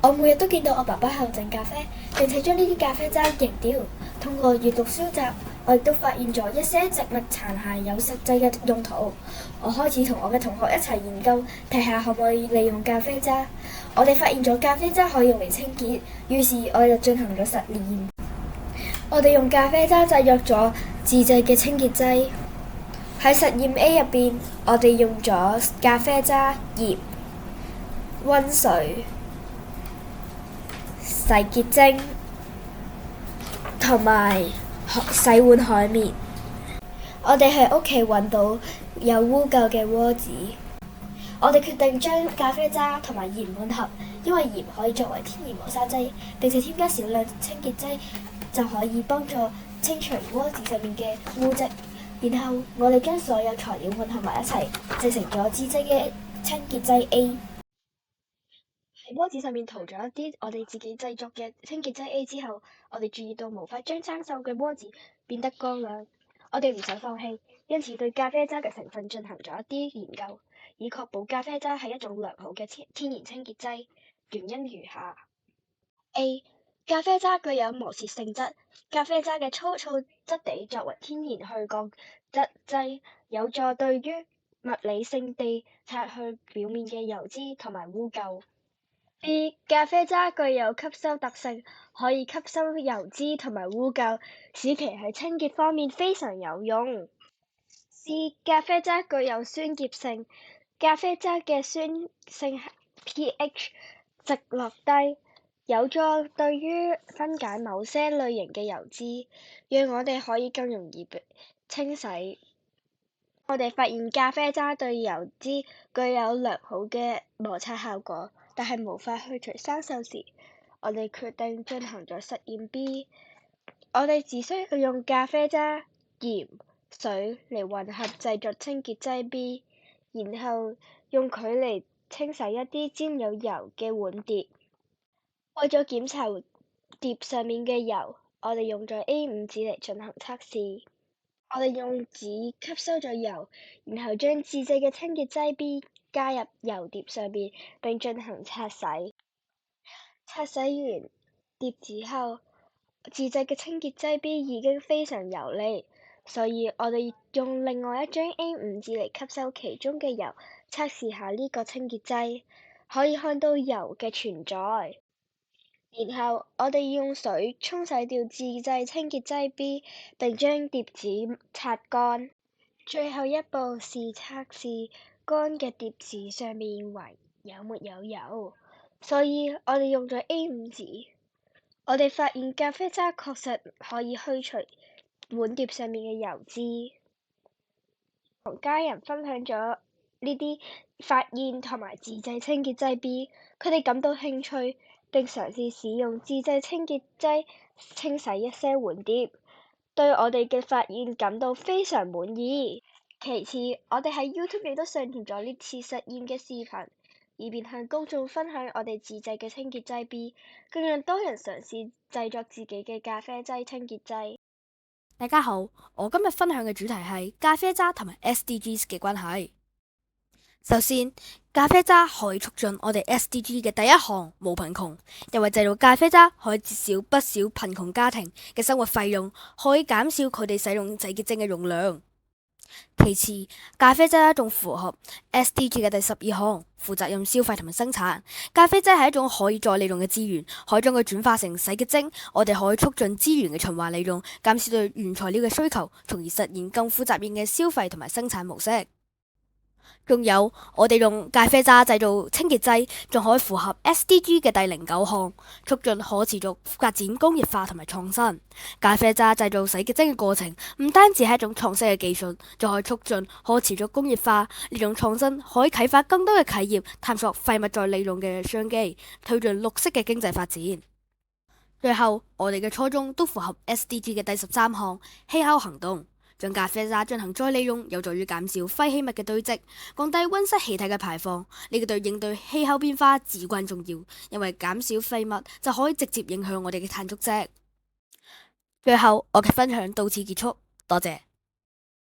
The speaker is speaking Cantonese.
我每日都見到我爸爸喺度整咖啡，並且將呢啲咖啡渣扔掉。通過閱讀書籍，我亦都發現咗一些植物殘骸有實際嘅用途。我開始同我嘅同學一齊研究，睇下可唔可以利用咖啡渣。我哋發現咗咖啡渣可以用嚟清潔，於是我哋就進行咗實驗。我哋用咖啡渣製作咗自製嘅清潔劑。喺實驗 A 入邊，我哋用咗咖啡渣、鹽、溫水、洗潔精同埋洗碗海綿。我哋喺屋企揾到有污垢嘅鍋子，我哋決定將咖啡渣同埋鹽混合，因為鹽可以作為天然磨砂劑，並且添加少量清潔劑就可以幫助清除鍋子上面嘅污漬。然後我哋將所有材料混合埋一齊，製成咗自製嘅清潔劑 A。喺鍋子上面塗咗一啲我哋自己製作嘅清潔劑 A 之後，我哋注意到無法將生鏽嘅鍋子變得光亮。我哋唔想放棄，因此對咖啡渣嘅成分進行咗一啲研究，以確保咖啡渣係一種良好嘅天然清潔劑。原因如下：A. 咖啡渣具有磨蝕性質，咖啡渣嘅粗糙質地作為天然去角質劑，有助對於物理性地擦去表面嘅油脂同埋污垢。B. 咖啡渣具有吸收特性，可以吸收油脂同埋污垢，使其喺清潔方面非常有用。C. 咖啡渣具有酸鹼性，咖啡渣嘅酸性 pH 值略低，有助對於分解某些類型嘅油脂，讓我哋可以更容易清洗。我哋發現咖啡渣對油脂具有良好嘅摩擦效果，但係無法去除生鏽時，我哋決定進行咗實驗 B。我哋只需要用咖啡渣、鹽、水嚟混合製作清潔劑 B， 然後用佢嚟清洗一啲沾有油嘅碗碟。為咗檢查碟上面嘅油，我哋用咗 A5 紙嚟進行測試。我哋用紙吸收咗油，然後將自製嘅清潔劑 B 加入油碟上面，並進行擦洗。擦洗完碟子後，自製嘅清潔劑 B 已經非常油膩，所以我哋用另外一張 A5 紙嚟吸收其中嘅油，測試下呢個清潔劑，可以看到油嘅存在。然後我哋用水沖洗掉自製清潔劑 B， 並將碟子擦乾。最後一步是測試乾嘅碟子上面還有沒有油，所以我哋用咗 A5 紙。我哋發現咖啡渣確實可以去除碗碟上面嘅油脂。同家人分享咗呢啲發現同埋自製清潔劑 B， 佢哋感到興趣，並嘗試使用自製清潔劑清洗一些碗碟，對我哋嘅發現感到非常滿意。其次，我哋喺 YouTube 亦都上傳咗呢次實驗嘅視頻，以便向公眾分享我哋自製嘅清潔劑 B， 更讓多人嘗試製作自己嘅咖啡劑清潔劑。大家好，我今日分享嘅主題係咖啡渣同埋 SDGs 嘅關係。首先，咖啡渣可以促進我哋 SDG 嘅第一項無貧窮，因為製造咖啡渣可以節少不少貧窮家庭嘅生活費用，可以減少佢哋使用洗潔精嘅用量。其次，咖啡渣仲符合 SDG 嘅第12項，負責任消費同埋生產。咖啡渣係一種可以再利用嘅資源，可以將佢轉化成洗潔精。我哋可以促進資源嘅循環利用，減少對原材料嘅需求，從而實現更負責任嘅消費同埋生產模式。仲有，我哋用咖啡渣製造清潔劑，仲可以符合 SDG 嘅第09項，促進可持續發展工業化同埋創新。咖啡渣製造洗潔精嘅過程，唔單止係一種創新嘅技術，仲可以促進可持續工業化。呢種創新可以啟發更多嘅企業探索廢物再利用嘅商機，推進綠色嘅經濟發展。最後，我哋嘅初衷都符合 SDG 嘅第13項，氣候行動。將咖啡渣進行再利用，有助於減少廢棄物嘅堆積，降低溫室氣體嘅排放。呢個對應對氣候變化至關重要，因為減少廢物就可以直接影響我哋嘅碳足跡。最後，我嘅分享到此結束，多謝。